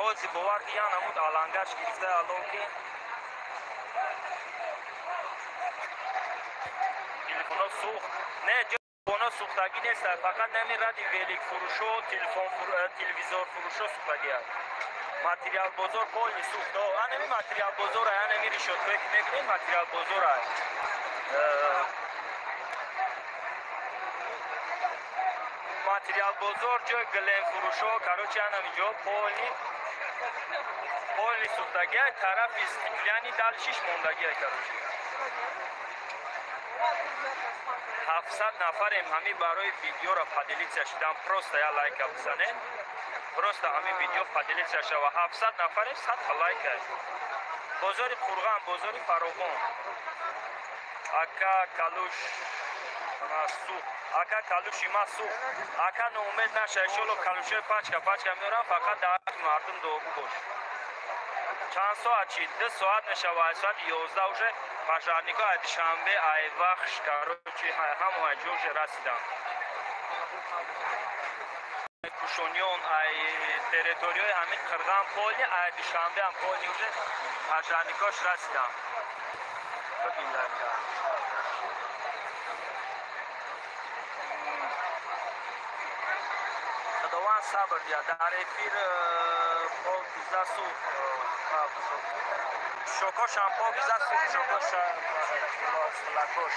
حوزی باور که یا نمود آلانگاش گرفته الان که تلفن سوخت نه تلفن سوختگی نیست فقط نمی ردی ویلیک فروش و تلویزور فروش و سوختگی است ماتریال بزرگ کلی سوخت نمی ماتریال بزرگ است نمی ریشوت فکر میکنیم ماتریال بزرگ است ماتریال بزرگ جای گلیم فروش و کاروچی همینجا کلی سوختگی است طرف استقلالی دال شیش موندگی است کاروچی 700 نفریم همین برای ویدیو را پدیلیت شدم پروستا یا لایک بزنید پروستا همین ویدیو پدیلیت شد و 700 نفریم 100 لایک است بزرگ قرغان بزرگ فراغون اکا کالوش سوخت اکا کالوشی ما سوخت اکا نومید نشه شلو کالوشه پاچکا میرم فقط دعوت مردم دوگو باش چند ساعت چی 2 ساعت نشه و ساعت 11 وشه پاشارنیکا ای شنبه ای وخش کاروچی هم ای جوش رسیدم کوشونیون ای تریتوریوی همین قرغان پولی ای شنبه هم پولی وشه پاشارنیکاش رسیدم ببینم خداوند صبر بیاد در افیر پاک بیزا سوخت شوکاش هم پاک بیزا سوخت شوکاش فلکش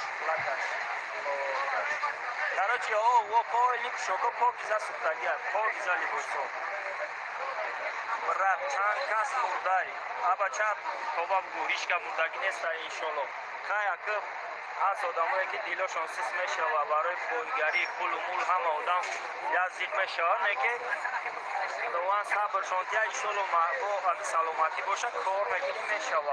کاروچی او پای لیک شوکا پاک بیزا سوختگی است پاک بیزا لیبوسو رفت چند کس مردای ابا چند توبا بگو هیچ که مردگی نیست انشالله خیلی که از آدمایی که دیلشون سیس میشه و برای بولگری پول و مول هم آدم یزدیق میشه نکه دوان صبرشون تیا ایشالله با سلامتی باشه کار میکنی میشه و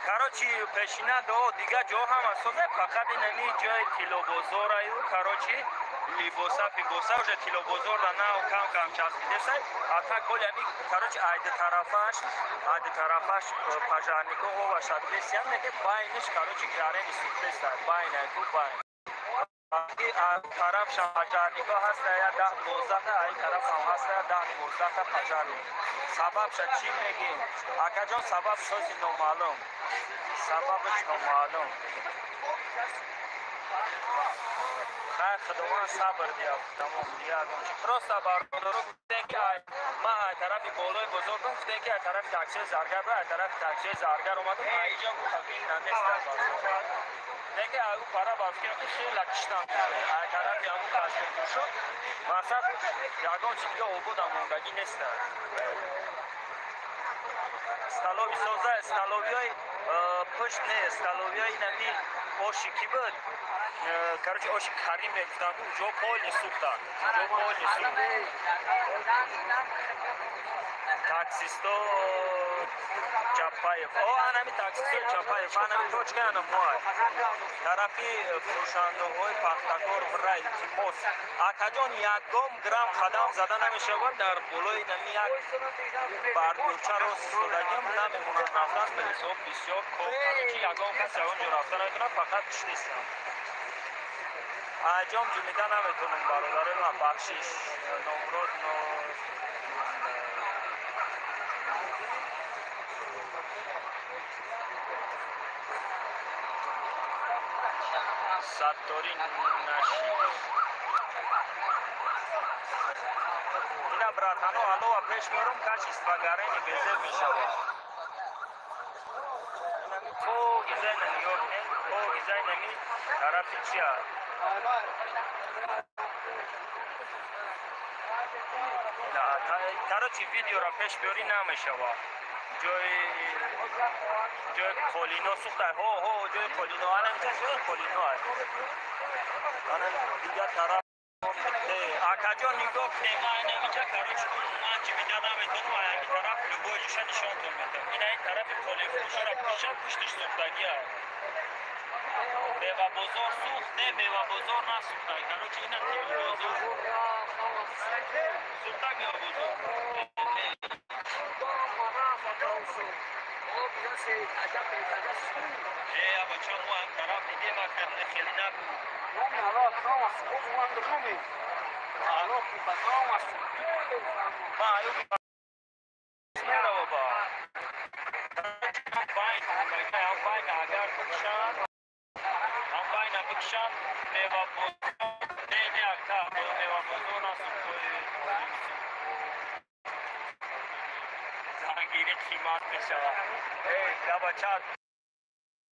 کاروچی پیشینه دو دیگه جو هم اصلا فقط نمی جای تیلو بزرگ ایو کاروچی لیبوسا پیگوسا و تیلو بزرگ نه و کم چسبیده سای اتا کل یعنی کاروچی عید طرفش پاژارنیکو و شادلیسی هم نگه باینش کاروچی گراره نیسته سای باین ایگو باین طرف پاژارنیکو هست یا 10-12 ای طرف هم هست یا 10-12 پاژارنیکو سبب شد چی میگیم اکا جان سبب شدی نامعلوم سببش نامعلوم خیر خداوند صبر بیاد تمام بیاد پروستا باردارو گفتن که ما طرف بالای بزرگ گفتن که طرف تاکسی زرگر را طرف تاکسی زرگر اومد اینجا گفتن نمیست دیگه او پارا باز که خیلی لکشتم طرف یامو کاسته شد مثلا یاگون چیزا اوبود اموندگی نیست استالوی سوزا استالویای پشت نه استالویای نمی اوشی کی بود کارچه اوشی کاریم میگفتن جو پول سوختن جو پول سوختن تاکسیستو چاپایف او انمی تاکسیستو چاپایف انمی توچ کنم موای طرفی فروشنده های پختکار برای تیموس اکجان 1 گرم خدام زده نمیشه و در بلوی نمی یک باردوچه رو سودگیم نمیمونه رفتن به حساب بسیار خوب که 1 کسی اونجا رفتن نمیتونه فقط نیستم انجام جمیده نمیتونم برادر من بخشیش نمرود ساتوری نشی اینا براتانو الو پیش میرم کاش استفاگارینی بیزه میشوه او گزای نیویورک نه او گزای نمی طرفی چیه کاروچی ویدیو را پیش بیاری نمیشوه جای کولینو سوخته هو جای کولینو الان جای کولینو است الان دیگه طرف اکا جان نگاه کنیم اینجا کاروچی من چی میدادم میتونم این طرف لوگویش نشون میدم این طرف کولینو را پشتش سوختگی است بیوا بزرگ سوخت نه بیوا بزرگ نسوخته کاروچی اینا تیم بزرگ سوخته میو بزرگ یا بچه مو هم طرف دیگه ما کرده خیلی نبود ما ایو میره بابا باین هم باین اگر بکشن هم باین بکشن میوه بزرگ دیگه اکتا میوه بزرگ نسو کوی زنگیری قیمت میشه یا بچه